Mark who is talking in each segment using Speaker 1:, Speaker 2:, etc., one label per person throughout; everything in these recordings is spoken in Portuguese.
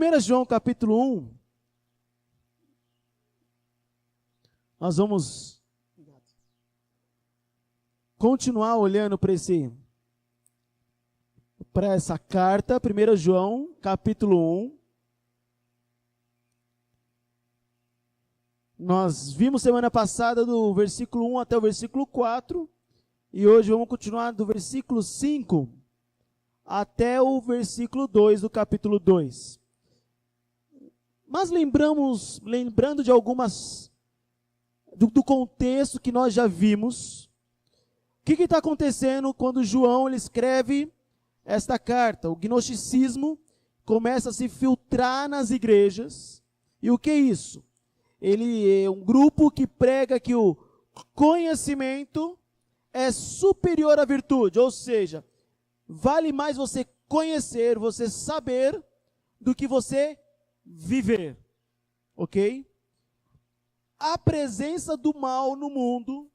Speaker 1: 1 João capítulo 1, nós vamos continuar olhando para essa carta, 1 João capítulo 1. Nós vimos semana passada do versículo 1 até o versículo 4, e hoje vamos continuar do versículo 5 até o versículo 2 do capítulo 2. Mas lembrando de algumas, do contexto que nós já vimos, o que está acontecendo quando João ele escreve esta carta? O gnosticismo começa a se filtrar nas igrejas, e o que é isso? Ele é um grupo que prega que o conhecimento é superior à virtude, ou seja, vale mais você conhecer, você saber, do que você viver, ok? A presença do mal no mundo,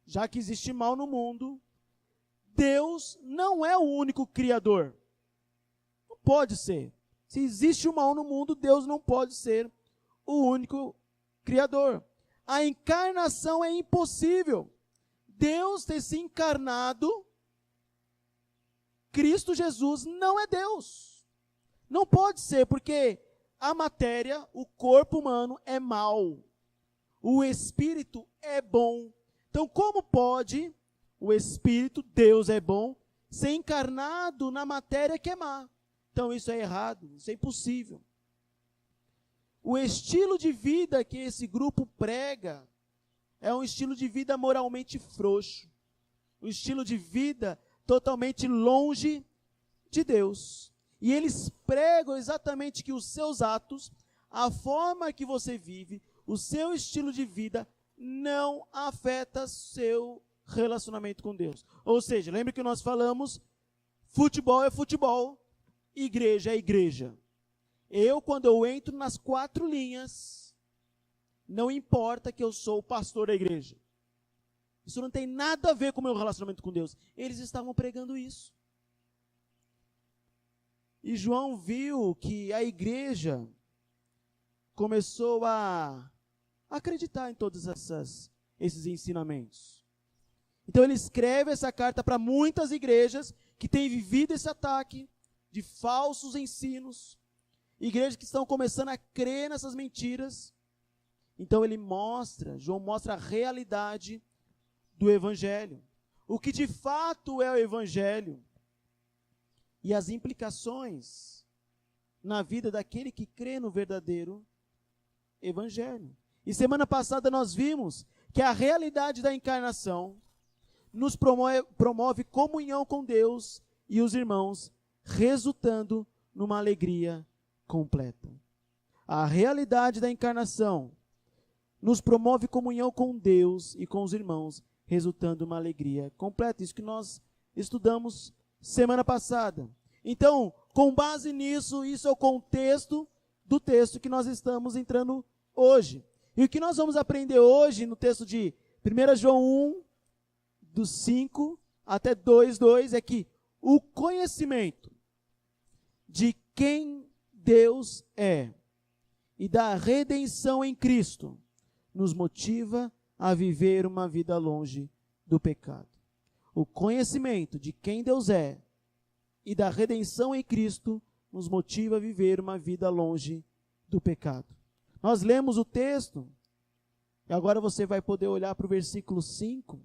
Speaker 1: já que existe mal no mundo, Deus não é o único criador. Não pode ser. Se existe o mal no mundo, Deus não pode ser o único criador. A encarnação é impossível. Deus ter se encarnado, Cristo Jesus não é Deus. Não pode ser, porque a matéria, o corpo humano é mau. O espírito é bom. Então, como pode o espírito, Deus é bom, ser encarnado na matéria que é má? Então, isso é errado, isso é impossível. O estilo de vida que esse grupo prega é um estilo de vida moralmente frouxo. Um estilo de vida totalmente longe de Deus. E eles pregam exatamente que os seus atos, a forma que você vive, o seu estilo de vida, não afeta seu relacionamento com Deus. Ou seja, lembre que nós falamos, futebol é futebol, igreja é igreja. Quando eu entro nas 4 linhas, não importa que eu sou o pastor da igreja. Isso não tem nada a ver com o meu relacionamento com Deus. Eles estavam pregando isso. E João viu que a igreja começou a acreditar em todos esses ensinamentos. Então ele escreve essa carta para muitas igrejas que têm vivido esse ataque de falsos ensinos. Igrejas que estão começando a crer nessas mentiras. Então João mostra a realidade do evangelho. O que de fato é o evangelho. E as implicações na vida daquele que crê no verdadeiro evangelho. E semana passada nós vimos que a realidade da encarnação nos promove comunhão com Deus e os irmãos, resultando numa alegria completa. A realidade da encarnação nos promove comunhão com Deus e com os irmãos, resultando numa alegria completa. Isso que nós estudamos semana passada. Então, com base nisso, isso é o contexto do texto que nós estamos entrando hoje. E o que nós vamos aprender hoje no texto de 1 João 1, do 5 até 2:2, é que o conhecimento de quem Deus é e da redenção em Cristo nos motiva a viver uma vida longe do pecado. O conhecimento de quem Deus é e da redenção em Cristo nos motiva a viver uma vida longe do pecado. Nós lemos o texto, e agora você vai poder olhar para o versículo 5.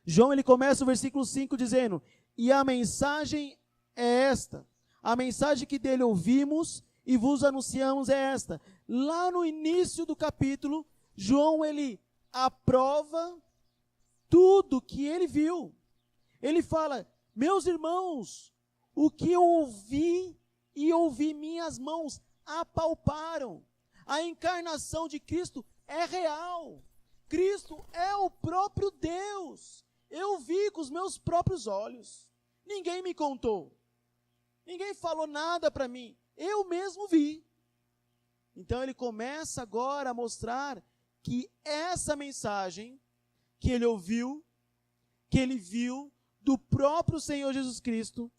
Speaker 1: João ele começa o versículo 5 dizendo: e a mensagem é esta, a mensagem que dele ouvimos e vos anunciamos é esta. Lá no início do capítulo, João ele aprova tudo que ele viu. Ele fala: meus irmãos, o que eu ouvi e ouvi minhas mãos apalparam. A encarnação de Cristo é real. Cristo é o próprio Deus. Eu vi com os meus próprios olhos. Ninguém me contou. Ninguém falou nada para mim. Eu mesmo vi. Então ele começa agora a mostrar que essa mensagem que ele ouviu, que ele viu do próprio Senhor Jesus Cristo,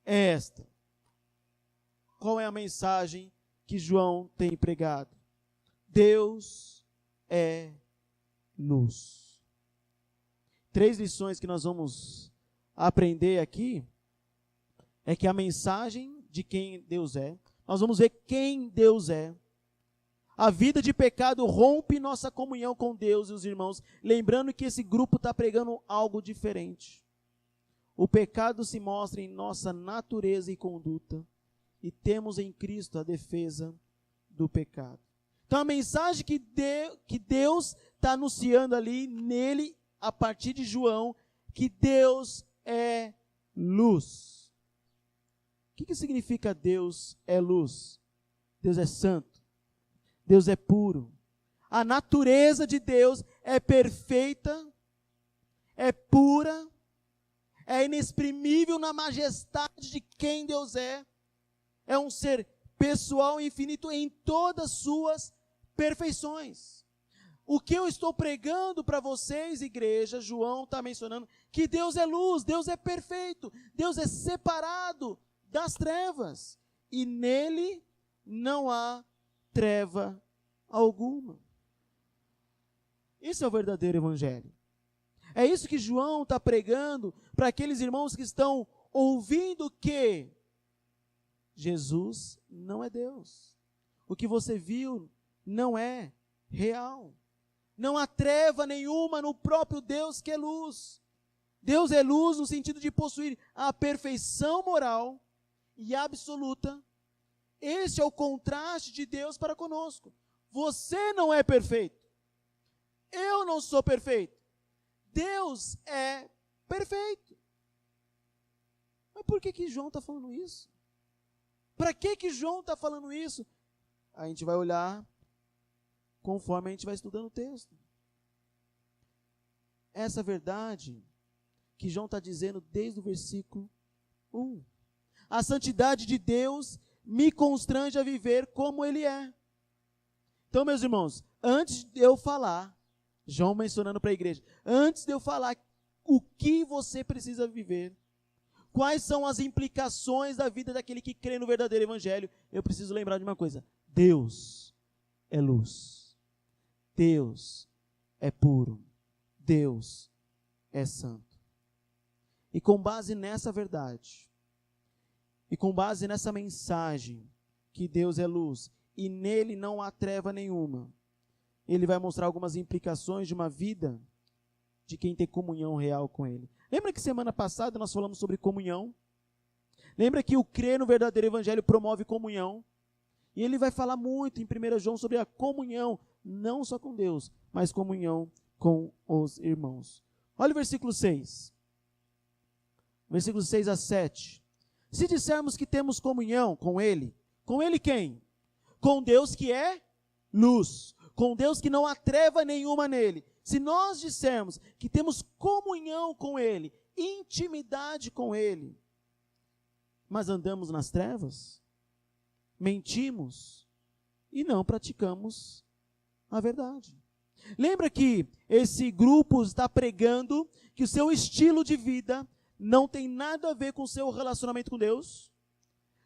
Speaker 1: é esta. qual é a mensagem que João tem pregado? Deus é luz. 3 lições que nós vamos aprender aqui é que a mensagem de quem Deus é, nós vamos ver quem Deus é. A vida de pecado rompe nossa comunhão com Deus e os irmãos, lembrando que esse grupo está pregando algo diferente. O pecado se mostra em nossa natureza e conduta, e temos em Cristo a defesa do pecado. Então a mensagem que Deus está anunciando ali, nele, a partir de João, que Deus é luz. O que significa Deus é luz? Deus é santo. Deus é puro. A natureza de Deus é perfeita, é pura, é inexprimível na majestade de quem Deus é. É um ser pessoal e infinito em todas suas perfeições. O que eu estou pregando para vocês, igreja, João está mencionando que Deus é luz, Deus é perfeito, Deus é separado das trevas. E nele não há treva alguma. Esse é o verdadeiro evangelho. É isso que João está pregando para aqueles irmãos que estão ouvindo que Jesus não é Deus. O que você viu não é real. Não há treva nenhuma no próprio Deus que é luz. Deus é luz no sentido de possuir a perfeição moral e absoluta. Este é o contraste de Deus para conosco. Você não é perfeito. Eu não sou perfeito. Deus é perfeito. Mas por que João está falando isso? Para que João está falando isso? A gente vai olhar conforme a gente vai estudando o texto. Essa verdade que João está dizendo desde o versículo 1. A santidade de Deus me constrange a viver como Ele é. Então, meus irmãos, antes de eu falar, João mencionando para a igreja, antes de eu falar o que você precisa viver, quais são as implicações da vida daquele que crê no verdadeiro evangelho, eu preciso lembrar de uma coisa: Deus é luz, Deus é puro, Deus é santo. E com base nessa verdade, e com base nessa mensagem, que Deus é luz, e nele não há treva nenhuma, ele vai mostrar algumas implicações de uma vida de quem tem comunhão real com ele. Lembra que semana passada nós falamos sobre comunhão? Lembra que o crer no verdadeiro evangelho promove comunhão? E ele vai falar muito em 1 João sobre a comunhão, não só com Deus, mas comunhão com os irmãos. Olha o versículo 6. Versículos 6 a 7. Se dissermos que temos comunhão com ele quem? Com Deus que é luz, com Deus que não há treva nenhuma nele. Se nós dissermos que temos comunhão com ele, intimidade com ele, mas andamos nas trevas, mentimos e não praticamos a verdade. Lembra que esse grupo está pregando que o seu estilo de vida não tem nada a ver com o seu relacionamento com Deus?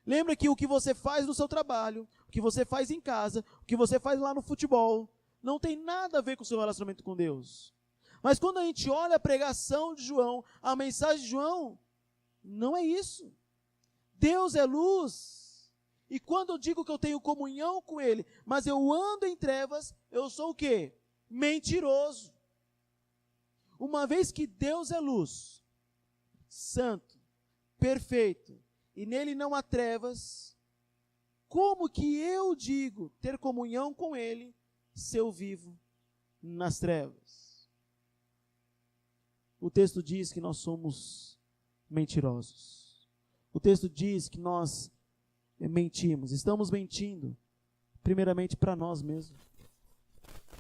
Speaker 1: Lembra que o que você faz no seu trabalho, o que você faz em casa, o que você faz lá no futebol, não tem nada a ver com o seu relacionamento com Deus. Mas quando a gente olha a pregação de João, a mensagem de João, não é isso. Deus é luz. E quando eu digo que eu tenho comunhão com Ele, mas eu ando em trevas, eu sou o quê? Mentiroso. Uma vez que Deus é luz, santo, perfeito, e nele não há trevas, como que eu digo ter comunhão com Ele, se eu vivo nas trevas? O texto diz que nós somos mentirosos. O texto diz que nós mentimos. Estamos mentindo, primeiramente para nós mesmos.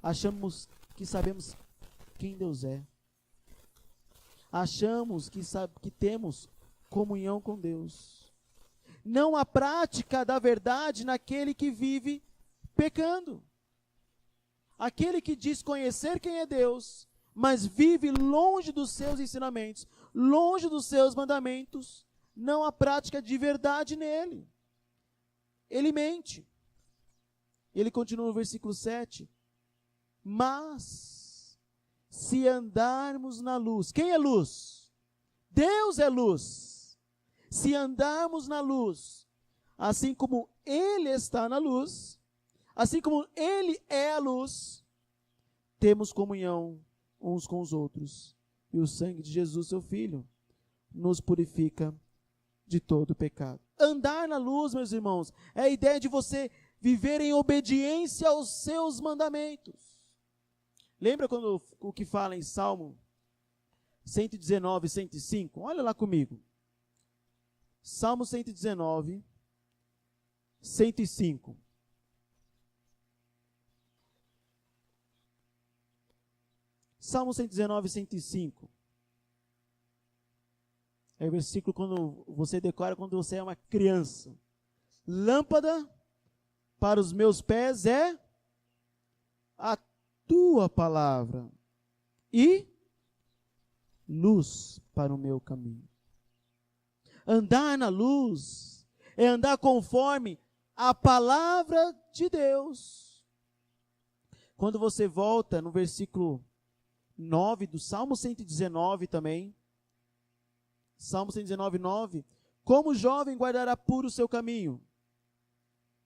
Speaker 1: Achamos que sabemos quem Deus é. Achamos que temos comunhão com Deus. Não há prática da verdade naquele que vive pecando. Aquele que diz conhecer quem é Deus, mas vive longe dos seus ensinamentos, longe dos seus mandamentos, não há prática de verdade nele. ele mente. Ele continua no versículo 7. Mas, se andarmos na luz, quem é luz? Deus é luz. Se andarmos na luz, assim como ele está na luz, assim como ele é a luz, temos comunhão uns com os outros. E o sangue de Jesus, seu Filho, nos purifica de todo pecado. Andar na luz, meus irmãos, é a ideia de você viver em obediência aos seus mandamentos. Lembra quando o que fala em Salmo 119, 105? Olha lá comigo. Salmo 119, 105. Salmo 119, 105. É o versículo quando você decora quando você é uma criança. Lâmpada para os meus pés é a tua palavra e luz para o meu caminho. Andar na luz é andar conforme a palavra de Deus. Quando você volta no versículo 9 do Salmo 119 também, Salmo 119, 9, como o jovem guardará puro o seu caminho,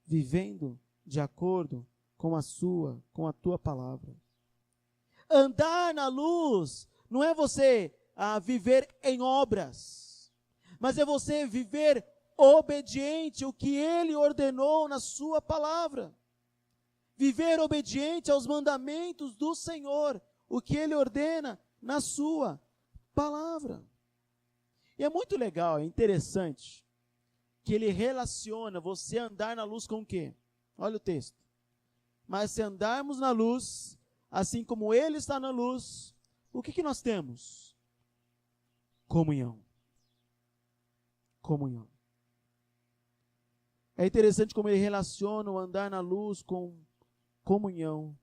Speaker 1: vivendo de acordo com a tua palavra. Andar na luz não é você viver em obras, mas é você viver obediente ao que ele ordenou na sua palavra. Viver obediente aos mandamentos do Senhor, o que ele ordena na sua palavra. E é muito legal, é interessante, que ele relaciona você andar na luz com o quê? Olha o texto. Mas se andarmos na luz, assim como ele está na luz, o que nós temos? Comunhão. Comunhão. É interessante como ele relaciona o andar na luz com comunhão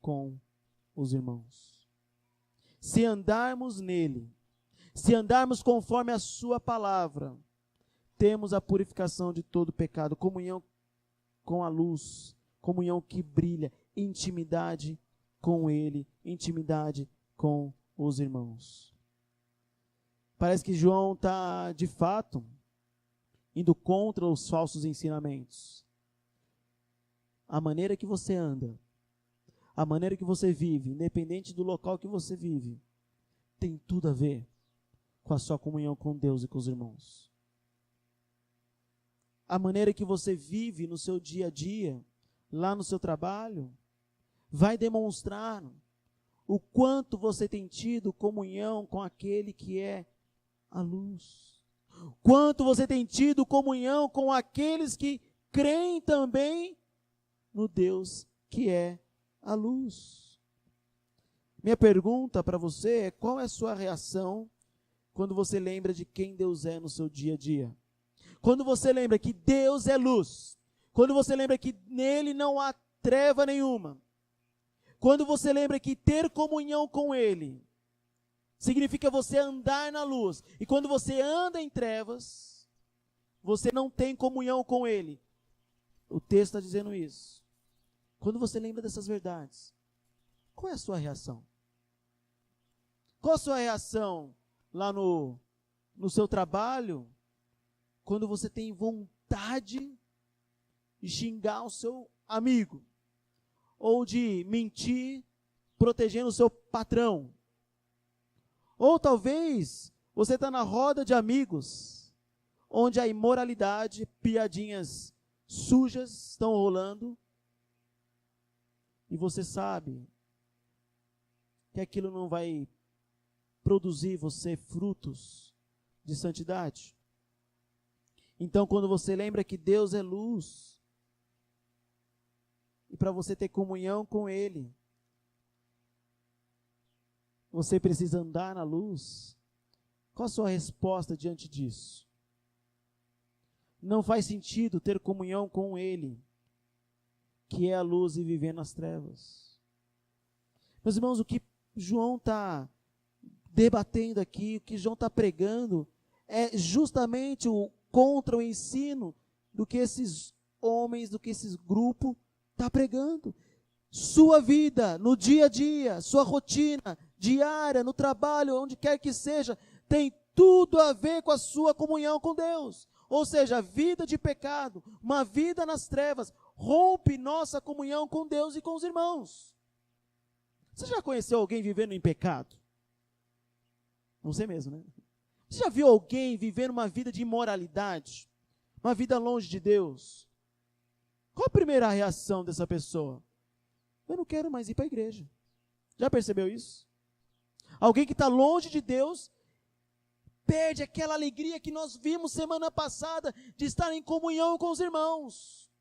Speaker 1: com os irmãos. Se andarmos nele, se andarmos conforme a sua palavra, temos a purificação de todo pecado, comunhão com a luz, comunhão que brilha, intimidade com ele, intimidade com os irmãos. Parece que João está, de fato, indo contra os falsos ensinamentos. A maneira que você anda, a maneira que você vive, independente do local que você vive, tem tudo a ver com a sua comunhão com Deus e com os irmãos. A maneira que você vive no seu dia a dia, lá no seu trabalho, vai demonstrar o quanto você tem tido comunhão com aquele que é a luz. Quanto você tem tido comunhão com aqueles que creem também no Deus que é a luz. Minha pergunta para você é: qual é a sua reação quando você lembra de quem Deus é no seu dia a dia? Quando você lembra que Deus é luz, quando você lembra que nele não há treva nenhuma, quando você lembra que ter comunhão com ele significa você andar na luz, e quando você anda em trevas, você não tem comunhão com ele. O texto está dizendo isso. Quando você lembra dessas verdades, qual é a sua reação? Qual a sua reação lá no seu trabalho, quando você tem vontade de xingar o seu amigo, ou de mentir, protegendo o seu patrão? Ou talvez você está na roda de amigos, onde a imoralidade, piadinhas sujas estão rolando, e você sabe que aquilo não vai produzir você frutos de santidade. Então, quando você lembra que Deus é luz, e para você ter comunhão com ele, você precisa andar na luz, qual a sua resposta diante disso? Não faz sentido ter comunhão com ele, que é a luz, e viver nas trevas. Meus irmãos, o que João está debatendo aqui, o que João está pregando, é justamente contra o ensino do que esses homens do que esse grupo está pregando. Sua vida, no dia a dia, sua rotina diária, no trabalho, onde quer que seja, tem tudo a ver com a sua comunhão com Deus. Ou seja, a vida de pecado, uma vida nas trevas, rompe nossa comunhão com Deus e com os irmãos. Você já conheceu alguém vivendo em pecado? Você mesmo, né? Você já viu alguém vivendo uma vida de imoralidade? Uma vida longe de Deus? Qual a primeira reação dessa pessoa? Eu não quero mais ir para a igreja. Já percebeu isso? Alguém que está longe de Deus perde aquela alegria que nós vimos semana passada de estar em comunhão com os irmãos.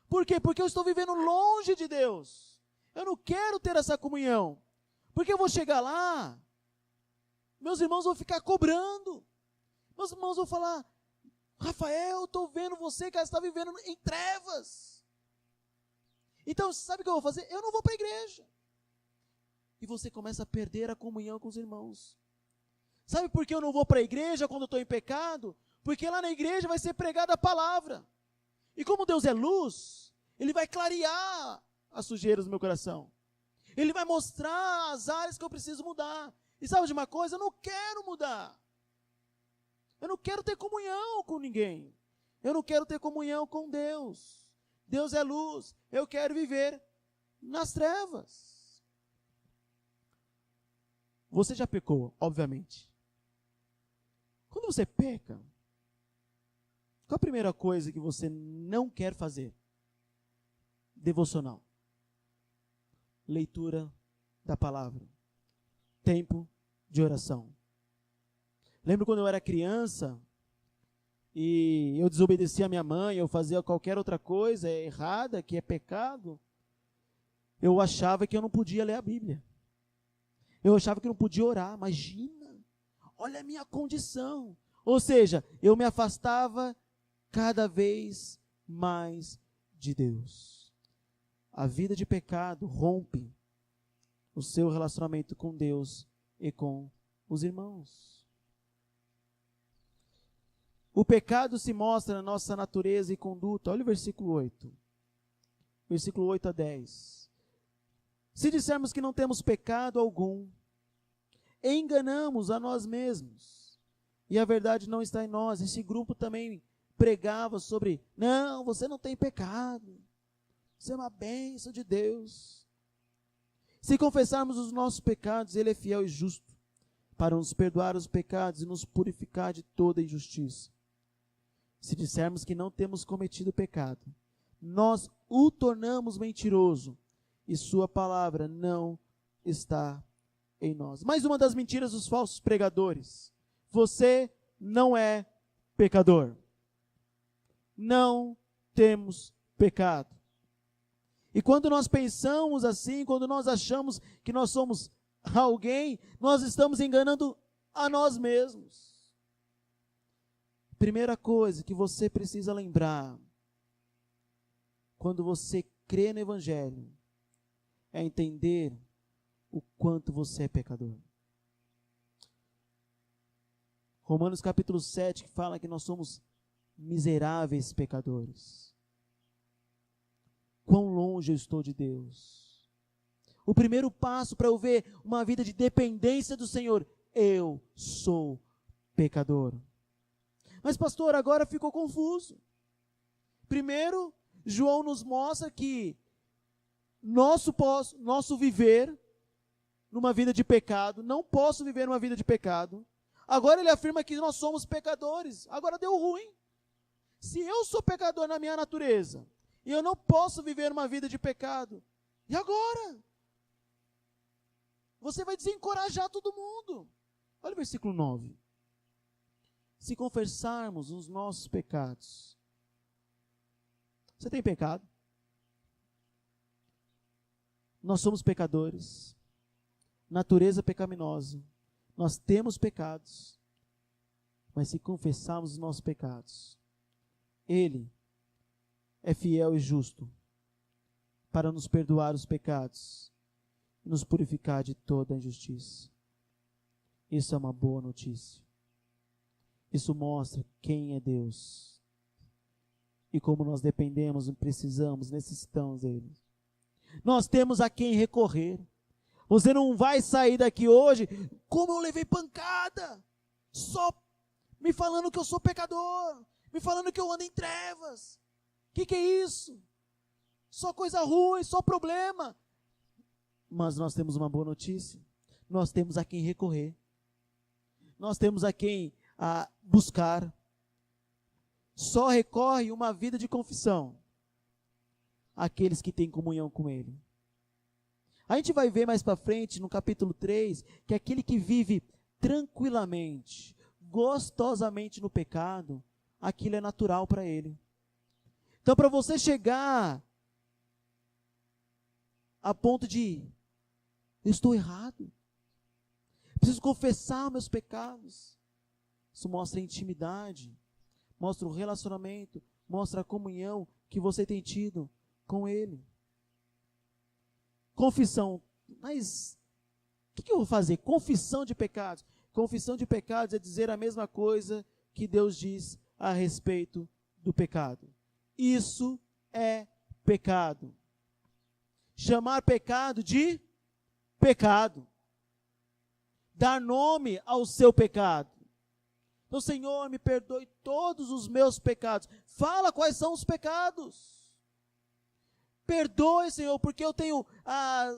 Speaker 1: Por quê? Porque eu estou vivendo longe de Deus. Eu não quero ter essa comunhão. Porque eu vou chegar lá, meus irmãos vão ficar cobrando. Meus irmãos vão falar, Rafael, eu estou vendo você que está vivendo em trevas. Então, sabe o que eu vou fazer? Eu não vou para a igreja. E você começa a perder a comunhão com os irmãos. Sabe por que eu não vou para a igreja quando eu estou em pecado? Porque lá na igreja vai ser pregada a palavra. E como Deus é luz, Ele vai clarear as sujeiras do meu coração. Ele vai mostrar as áreas que eu preciso mudar. E sabe de uma coisa? Eu não quero mudar. Eu não quero ter comunhão com ninguém. Eu não quero ter comunhão com Deus. Deus é luz. Eu quero viver nas trevas. Você já pecou, obviamente. Quando você peca, qual a primeira coisa que você não quer fazer? Devocional. Leitura da palavra. Tempo de oração. Lembro quando eu era criança e eu desobedecia a minha mãe, eu fazia qualquer outra coisa errada, que é pecado, eu achava que eu não podia ler a Bíblia. Eu achava que eu não podia orar. Imagina, olha a minha condição. Ou seja, eu me afastava cada vez mais de Deus. A vida de pecado rompe o seu relacionamento com Deus e com os irmãos. O pecado se mostra na nossa natureza e conduta. Olha o versículo 8. Versículo 8 a 10. Se dissermos que não temos pecado algum, enganamos a nós mesmos, e a verdade não está em nós. Esse grupo também pregava sobre, não, você não tem pecado, você é uma bênção de Deus. Se confessarmos os nossos pecados, Ele é fiel e justo, para nos perdoar os pecados e nos purificar de toda injustiça. Se dissermos que não temos cometido pecado, nós o tornamos mentiroso, e sua palavra não está em nós. Mais uma das mentiras dos falsos pregadores. Você não é pecador. Não temos pecado. E quando nós pensamos assim, quando nós achamos que nós somos alguém, nós estamos enganando a nós mesmos. Primeira coisa que você precisa lembrar, quando você crê no Evangelho, é entender o quanto você é pecador. Romanos capítulo 7, que fala que nós somos miseráveis pecadores. Quão longe eu estou de Deus. O primeiro passo para eu ver uma vida de dependência do Senhor, eu sou pecador. Mas pastor, agora ficou confuso. Primeiro, João nos mostra que nosso viver numa vida de pecado, não posso viver uma vida de pecado. Agora ele afirma que nós somos pecadores. Agora deu ruim. Se eu sou pecador na minha natureza, e eu não posso viver uma vida de pecado, e agora? Você vai desencorajar todo mundo. Olha o versículo 9. Se confessarmos os nossos pecados. Você tem pecado? Nós somos pecadores. Natureza pecaminosa. Nós temos pecados. Mas se confessarmos os nossos pecados, Ele é fiel e justo para nos perdoar os pecados e nos purificar de toda a injustiça. Isso é uma boa notícia. Isso mostra quem é Deus. e como nós dependemos, precisamos, necessitamos dele. Nós temos a quem recorrer. Você não vai sair daqui hoje, como eu levei pancada, só me falando que eu sou pecador, me falando que eu ando em trevas. Que é isso? Só coisa ruim, só problema. Mas nós temos uma boa notícia. Nós temos a quem recorrer. Nós temos a quem buscar. Só recorre uma vida de confissão aqueles que têm comunhão com Ele. A gente vai ver mais para frente, no capítulo 3, que aquele que vive tranquilamente, gostosamente no pecado, aquilo é natural para ele. Então, para você chegar a ponto de, eu estou errado, preciso confessar meus pecados, isso mostra a intimidade, mostra o relacionamento, mostra a comunhão que você tem tido com Ele. Confissão, mas o que eu vou fazer? Confissão de pecados. Confissão de pecados é dizer a mesma coisa que Deus diz a respeito do pecado. Isso é pecado. Chamar pecado de pecado. Dar nome ao seu pecado. Então, Senhor, me perdoe todos os meus pecados. Fala quais são os pecados. Perdoe, Senhor, porque eu tenho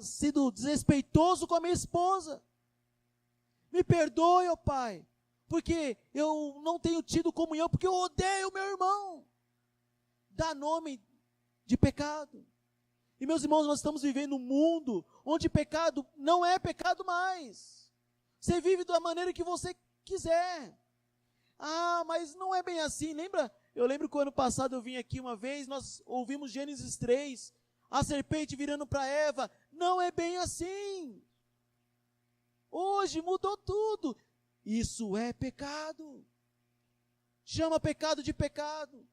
Speaker 1: sido desrespeitoso com a minha esposa. Me perdoe, ó Pai, porque eu não tenho tido comunhão, porque eu odeio o meu irmão. Dá nome de pecado. E, meus irmãos, nós estamos vivendo um mundo onde pecado não é pecado mais. Você vive da maneira que você quiser. Mas não é bem assim. Eu lembro que o ano passado eu vim aqui uma vez, nós ouvimos Gênesis 3, a serpente virando para Eva. Não é bem assim. Hoje mudou tudo. Isso é pecado. Chama pecado de pecado.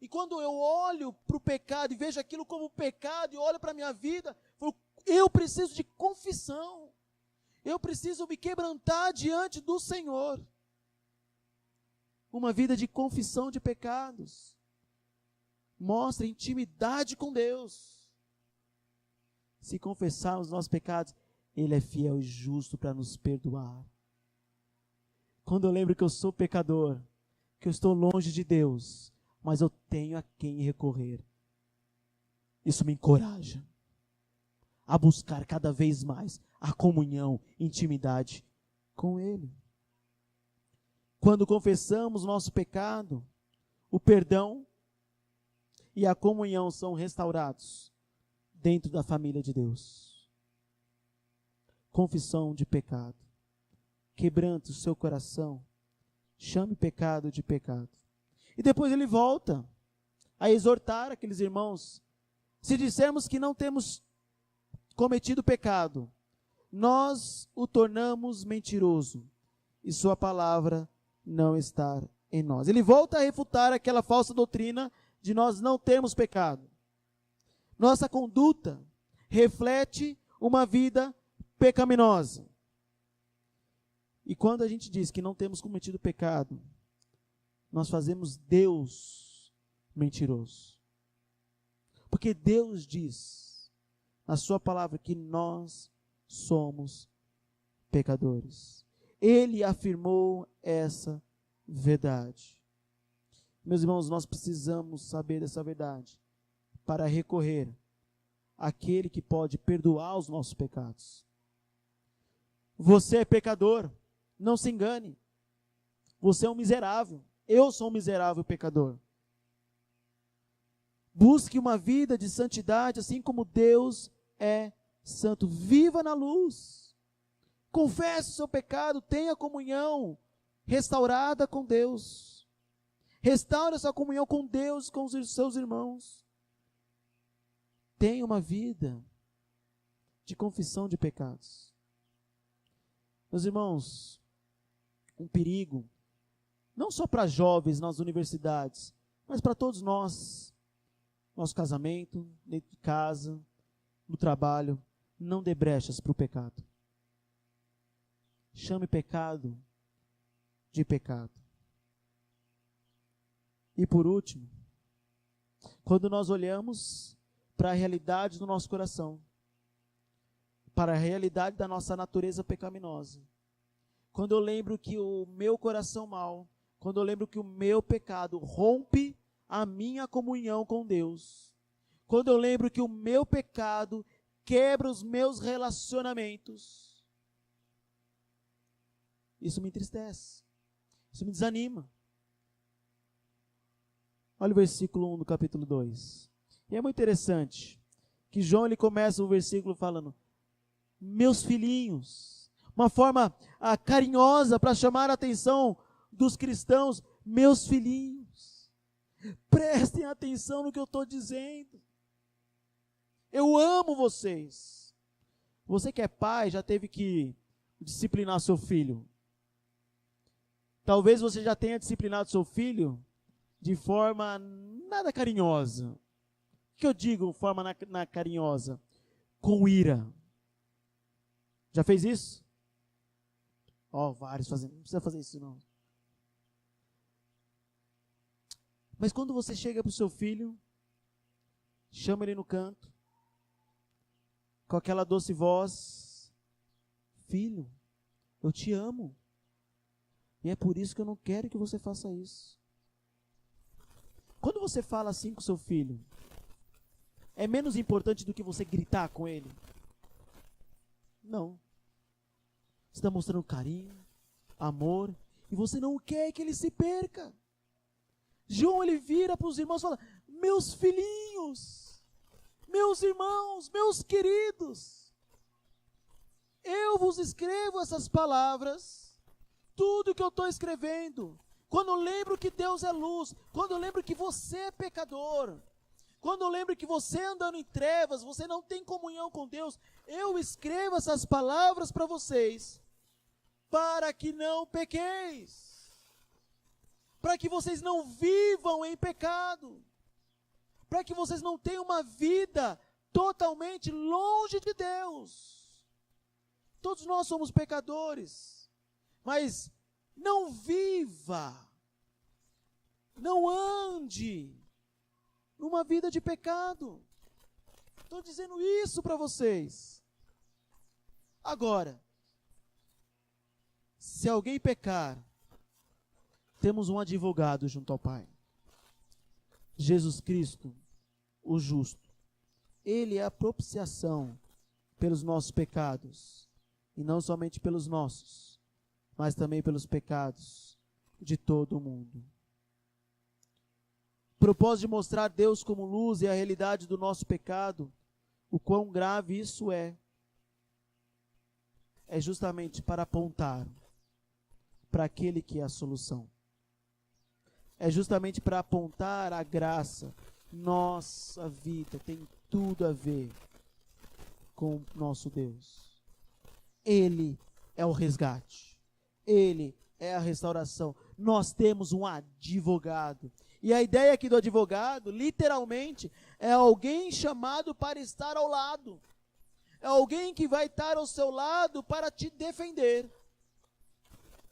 Speaker 1: E quando eu olho para o pecado e vejo aquilo como pecado e olho para a minha vida, eu preciso de confissão. Eu preciso me quebrantar diante do Senhor. Uma vida de confissão de pecados mostra intimidade com Deus. Se confessarmos os nossos pecados, Ele é fiel e justo para nos perdoar. Quando eu lembro que eu sou pecador, que eu estou longe de Deus, mas eu tenho a quem recorrer, isso me encoraja a buscar cada vez mais a comunhão, intimidade com Ele. Quando confessamos o nosso pecado, o perdão e a comunhão são restaurados dentro da família de Deus. Confissão de pecado. Quebrante o seu coração. Chame pecado de pecado. E depois ele volta a exortar aqueles irmãos. Se dissermos que não temos cometido pecado, nós o tornamos mentiroso, e sua palavra não está em nós. Ele volta a refutar aquela falsa doutrina de nós não termos pecado. Nossa conduta reflete uma vida pecaminosa. E quando a gente diz que não temos cometido pecado, nós fazemos Deus mentiroso. Porque Deus diz na sua palavra que nós somos pecadores. Ele afirmou essa verdade. Meus irmãos, nós precisamos saber dessa verdade para recorrer àquele que pode perdoar os nossos pecados. Você é pecador, não se engane. Você é um miserável. Eu sou um miserável pecador. Busque uma vida de santidade, assim como Deus é santo. Viva na luz. Confesse o seu pecado, tenha comunhão restaurada com Deus. Restaure essa comunhão com Deus, com os seus irmãos. Tenha uma vida de confissão de pecados. Meus irmãos, um perigo, não só para jovens nas universidades, mas para todos nós, nosso casamento, dentro de casa, no trabalho, não dê brechas para o pecado. Chame pecado de pecado. E por último, Quando nós olhamos para a realidade do nosso coração, para a realidade da nossa natureza pecaminosa, quando eu lembro que o meu coração mau, quando eu lembro que o meu pecado rompe a minha comunhão com Deus, quando eu lembro que o meu pecado quebra os meus relacionamentos, isso me entristece, isso me desanima. Olha o versículo 1 do capítulo 2. E é muito interessante que João ele começa o versículo falando: meus filhinhos, uma forma carinhosa para chamar a atenção dos cristãos. Meus filhinhos, prestem atenção no que eu estou dizendo. Eu amo vocês. Você que é pai já teve que disciplinar seu filho. Talvez você já tenha disciplinado seu filho de forma nada carinhosa. O que eu digo forma carinhosa? Com ira. Já fez isso? Vários fazendo. Não precisa fazer isso não. Mas quando você chega para o seu filho, chama ele no canto, com aquela doce voz: filho, eu te amo. E é por isso que eu não quero que você faça isso. Quando você fala assim com seu filho, é menos importante do que você gritar com ele? Não. Você está mostrando carinho, amor, e você não quer que ele se perca. João, ele vira para os irmãos e fala: meus filhinhos, meus irmãos, meus queridos, eu vos escrevo essas palavras, tudo que eu estou escrevendo, quando eu lembro que Deus é luz, quando eu lembro que você é pecador, quando eu lembro que você andando em trevas, você não tem comunhão com Deus, eu escrevo essas palavras para vocês, para que não pequeis, para que vocês não vivam em pecado, para que vocês não tenham uma vida totalmente longe de Deus. Todos nós somos pecadores, mas não viva, não ande numa vida de pecado. Estou dizendo isso para vocês. Agora, se alguém pecar, temos um advogado junto ao Pai. Jesus Cristo, o justo. Ele é a propiciação pelos nossos pecados, e não somente pelos nossos, mas também pelos pecados de todo o mundo. O propósito de mostrar Deus como luz e a realidade do nosso pecado, o quão grave isso é justamente para apontar para aquele que é a solução. É justamente para apontar a graça. Nossa vida tem tudo a ver com o nosso Deus. Ele é o resgate. Ele é a restauração. Nós temos um advogado. E a ideia aqui do advogado, literalmente, é alguém chamado para estar ao lado. É alguém que vai estar ao seu lado para te defender,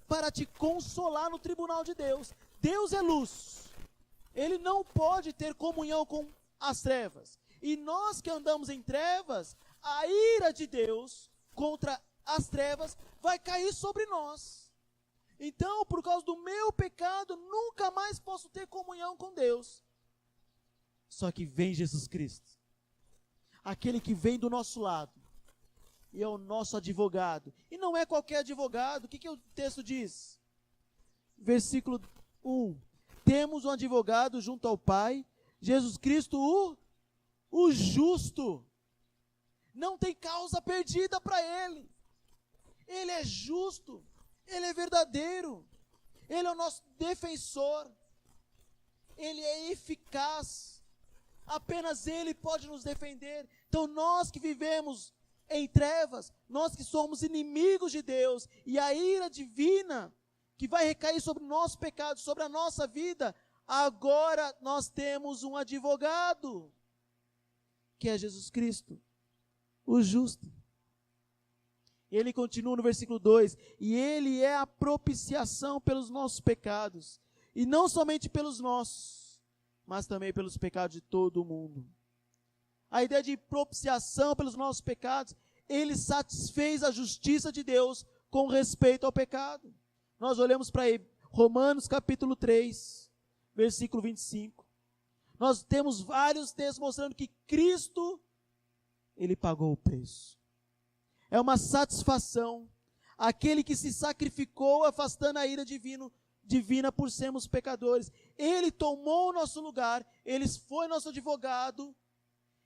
Speaker 1: para te consolar no tribunal de Deus. Deus é luz. Ele não pode ter comunhão com as trevas. E nós que andamos em trevas, a ira de Deus contra as trevas vai cair sobre nós. Então, por causa do meu pecado, nunca mais posso ter comunhão com Deus. Só que vem Jesus Cristo, aquele que vem do nosso lado, e é o nosso advogado. E não é qualquer advogado. O que o texto diz? Versículo 1. Temos um advogado junto ao Pai, Jesus Cristo, o justo. Não tem causa perdida para Ele. Ele é justo. Ele é verdadeiro. Ele é o nosso defensor. Ele é eficaz. Apenas Ele pode nos defender. Então nós que vivemos em trevas, nós que somos inimigos de Deus, e a ira divina que vai recair sobre o nosso pecado, sobre a nossa vida, agora nós temos um advogado, que é Jesus Cristo, o justo. Ele continua no versículo 2, e Ele é a propiciação pelos nossos pecados, e não somente pelos nossos, mas também pelos pecados de todo o mundo. A ideia de propiciação pelos nossos pecados, ele satisfez a justiça de Deus com respeito ao pecado. Nós olhamos para Romanos capítulo 3, versículo 25. Nós temos vários textos mostrando que Cristo, ele pagou o preço. É uma satisfação. Aquele que se sacrificou afastando a ira divina por sermos pecadores. Ele tomou o nosso lugar, ele foi nosso advogado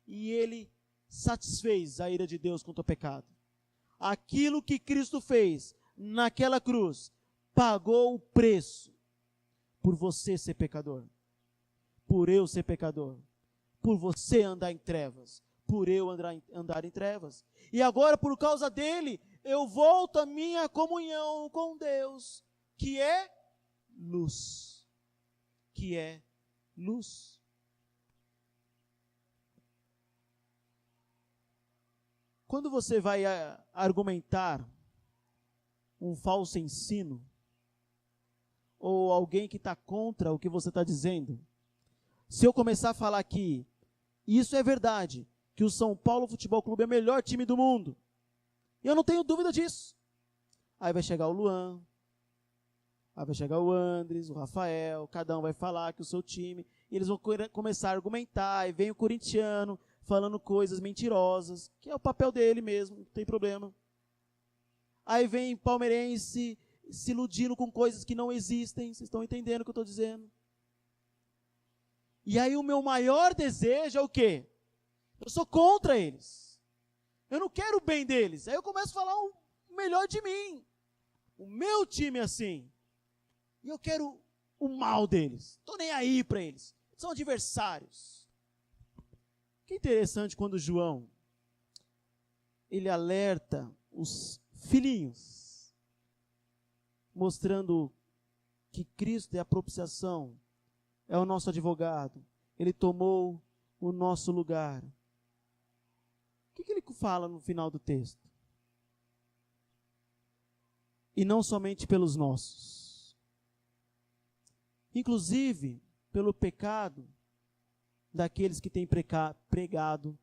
Speaker 1: e ele satisfez a ira de Deus contra o pecado. Aquilo que Cristo fez naquela cruz, pagou o preço por você ser pecador, por eu ser pecador, por você andar em trevas, por eu andar em trevas. E agora, por causa dele, eu volto à minha comunhão com Deus, que é luz. Que é luz. Quando você vai argumentar um falso ensino, ou alguém que está contra o que você está dizendo, se eu começar a falar que isso é verdade, que o São Paulo Futebol Clube é o melhor time do mundo, eu não tenho dúvida disso. Aí vai chegar o Luan, aí vai chegar o Andres, o Rafael, cada um vai falar que o seu time, e eles vão começar a argumentar, e vem o corintiano falando coisas mentirosas, que é o papel dele mesmo, não tem problema. Aí vem palmeirense se iludindo com coisas que não existem, vocês estão entendendo o que eu estou dizendo? E aí o meu maior desejo é o quê? Eu sou contra eles. Eu não quero o bem deles. Aí eu começo a falar o melhor de mim. O meu time é assim. E eu quero o mal deles. Estou nem aí para eles. São adversários. Que interessante quando João, ele alerta os filhinhos, mostrando que Cristo é a propiciação, é o nosso advogado. Ele tomou o nosso lugar. O que ele fala no final do texto? E não somente pelos nossos, inclusive pelo pecado daqueles que têm pregado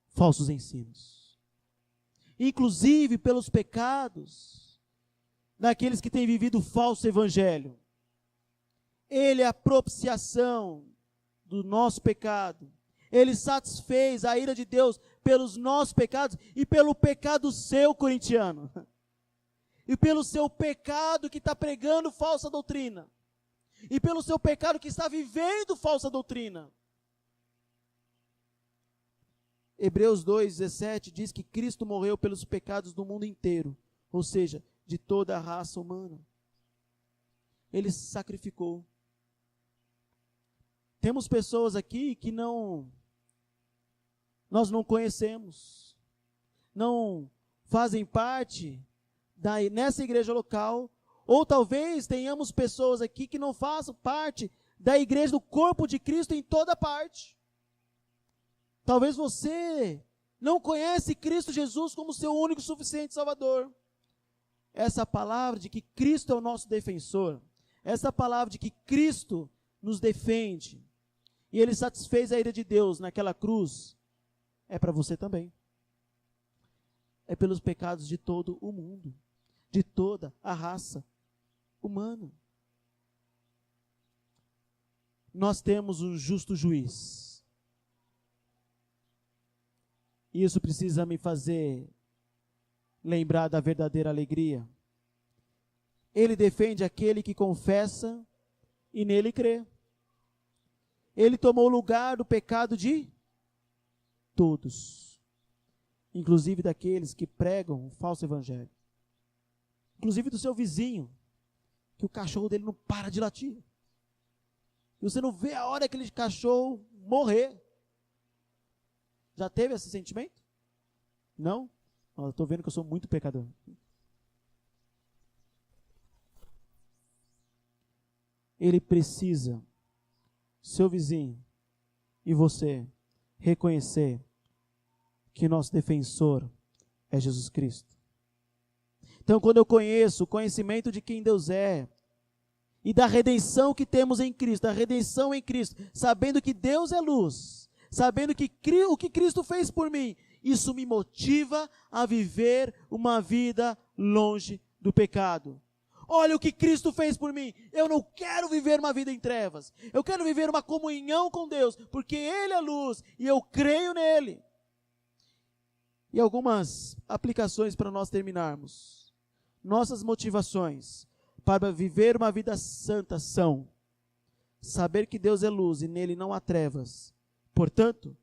Speaker 1: falsos ensinos, inclusive pelos pecados daqueles que têm vivido falso evangelho. Ele é a propiciação do nosso pecado. Ele satisfez a ira de Deus pelos nossos pecados e pelo pecado seu, corintiano. E pelo seu pecado que está pregando falsa doutrina. E pelo seu pecado que está vivendo falsa doutrina. Hebreus 2,17 diz que Cristo morreu pelos pecados do mundo inteiro. Ou seja, de toda a raça humana. Ele se sacrificou. Temos pessoas aqui que nós não conhecemos, não fazem parte nessa igreja local, ou talvez tenhamos pessoas aqui que não façam parte da igreja do corpo de Cristo em toda parte. Talvez você não conhece Cristo Jesus como seu único e suficiente Salvador. Essa palavra de que Cristo é o nosso defensor, essa palavra de que Cristo nos defende, e Ele satisfez a ira de Deus naquela cruz, é para você também. É pelos pecados de todo o mundo, de toda a raça humana. Nós temos um justo juiz. Isso precisa me fazer lembrar da verdadeira alegria. Ele defende aquele que confessa e nele crê. Ele tomou o lugar do pecado de todos, inclusive daqueles que pregam o falso evangelho, inclusive do seu vizinho, que o cachorro dele não para de latir, e você não vê a hora que aquele cachorro morrer. Já teve esse sentimento? Não? Eu estou vendo que eu sou muito pecador. Ele precisa, seu vizinho e você, reconhecer que nosso defensor é Jesus Cristo. Então, quando eu conheço o conhecimento de quem Deus é, e da redenção que temos em Cristo, da redenção em Cristo, sabendo que Deus é luz, sabendo que o que Cristo fez por mim, isso me motiva a viver uma vida longe do pecado. Olha o que Cristo fez por mim. Eu não quero viver uma vida em trevas. Eu quero viver uma comunhão com Deus, porque Ele é luz e eu creio nele. E algumas aplicações para nós terminarmos. Nossas motivações para viver uma vida santa são: saber que Deus é luz e nele não há trevas. Portanto,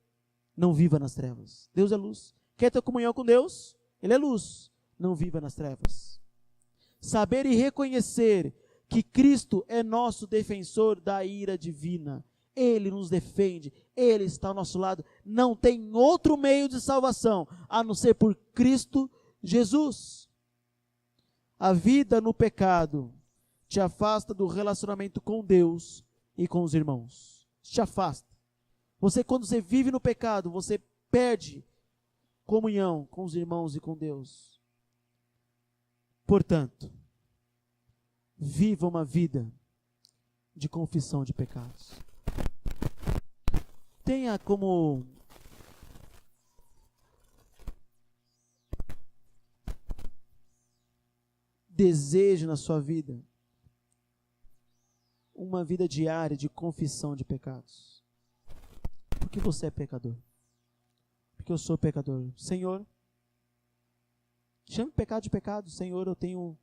Speaker 1: não viva nas trevas. Deus é luz. Quer ter comunhão com Deus? Ele é luz. Não viva nas trevas. Saber e reconhecer que Cristo é nosso defensor da ira divina. Ele nos defende, Ele está ao nosso lado. Não tem outro meio de salvação a não ser por Cristo Jesus. A vida no pecado te afasta do relacionamento com Deus e com os irmãos. Te afasta. Quando você vive no pecado, você perde comunhão com os irmãos e com Deus. Portanto, viva uma vida de confissão de pecados. Tenha como desejo na sua vida uma vida diária de confissão de pecados. Porque você é pecador. Porque eu sou pecador. Senhor, chame pecado de pecado. Senhor, eu tenho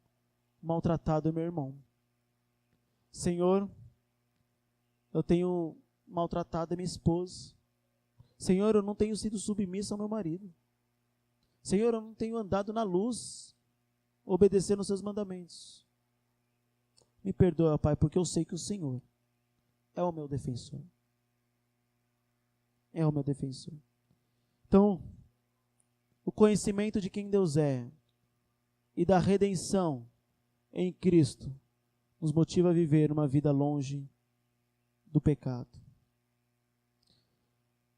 Speaker 1: maltratado meu irmão. Senhor, eu tenho maltratado a minha esposa. Senhor, eu não tenho sido submissa ao meu marido. Senhor, eu não tenho andado na luz, obedecendo aos seus mandamentos. Me perdoa, Pai, porque eu sei que o Senhor é o meu defensor. É o meu defensor. Então, o conhecimento de quem Deus é e da redenção em Cristo nos motiva a viver uma vida longe do pecado.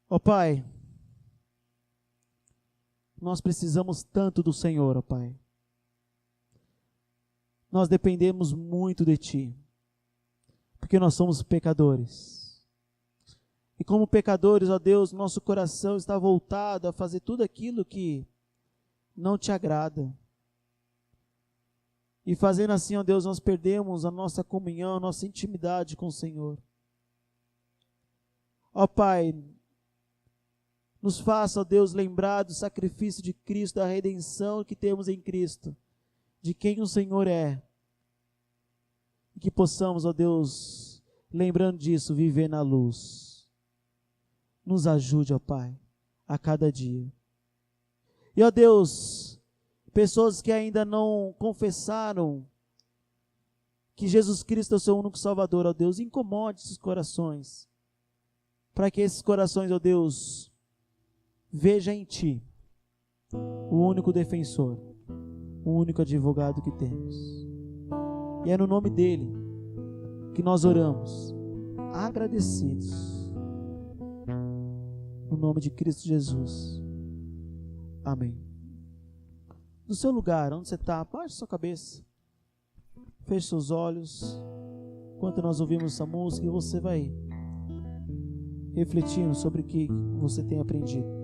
Speaker 1: Ó Pai, nós precisamos tanto do Senhor, ó Pai. Nós dependemos muito de Ti, porque nós somos pecadores. E como pecadores, ó Deus, nosso coração está voltado a fazer tudo aquilo que não Te agrada. E fazendo assim, ó Deus, nós perdemos a nossa comunhão, a nossa intimidade com o Senhor. Ó Pai, nos faça, ó Deus, lembrar do sacrifício de Cristo, da redenção que temos em Cristo, de quem o Senhor é. E que possamos, ó Deus, lembrando disso, viver na luz. Nos ajude, ó Pai, a cada dia. E, ó Deus, pessoas que ainda não confessaram que Jesus Cristo é o seu único Salvador, ó Deus, incomode esses corações, para que esses corações, ó Deus, vejam em Ti o único defensor, o único advogado que temos. E é no nome dEle que nós oramos, agradecidos. No nome de Cristo Jesus. Amém. No seu lugar, onde você está, baixe sua cabeça, feche seus olhos, enquanto nós ouvimos essa música, e você vai refletindo sobre o que você tem aprendido.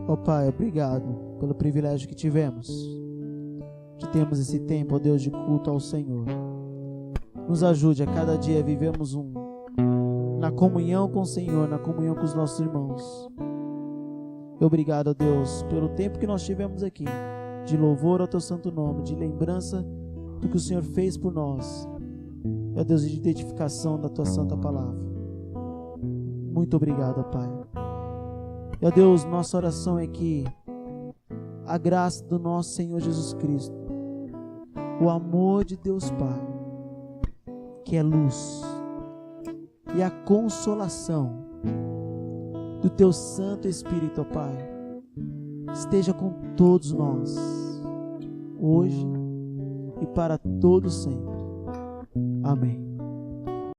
Speaker 1: Ó Pai, obrigado pelo privilégio que tivemos de termos esse tempo, ó Deus, de culto ao Senhor. Nos ajude a cada dia a vivermos na comunhão com o Senhor, na comunhão com os nossos irmãos. Obrigado, ó Deus, pelo tempo que nós tivemos aqui, de louvor ao Teu santo nome, de lembrança do que o Senhor fez por nós, ó Deus, e de identificação da Tua santa palavra. Muito obrigado, ó Pai. E, ó Deus, nossa oração é que a graça do nosso Senhor Jesus Cristo, o amor de Deus Pai, que é luz, e a consolação do Teu Santo Espírito, ó Pai, esteja com todos nós, hoje e para todo sempre. Amém.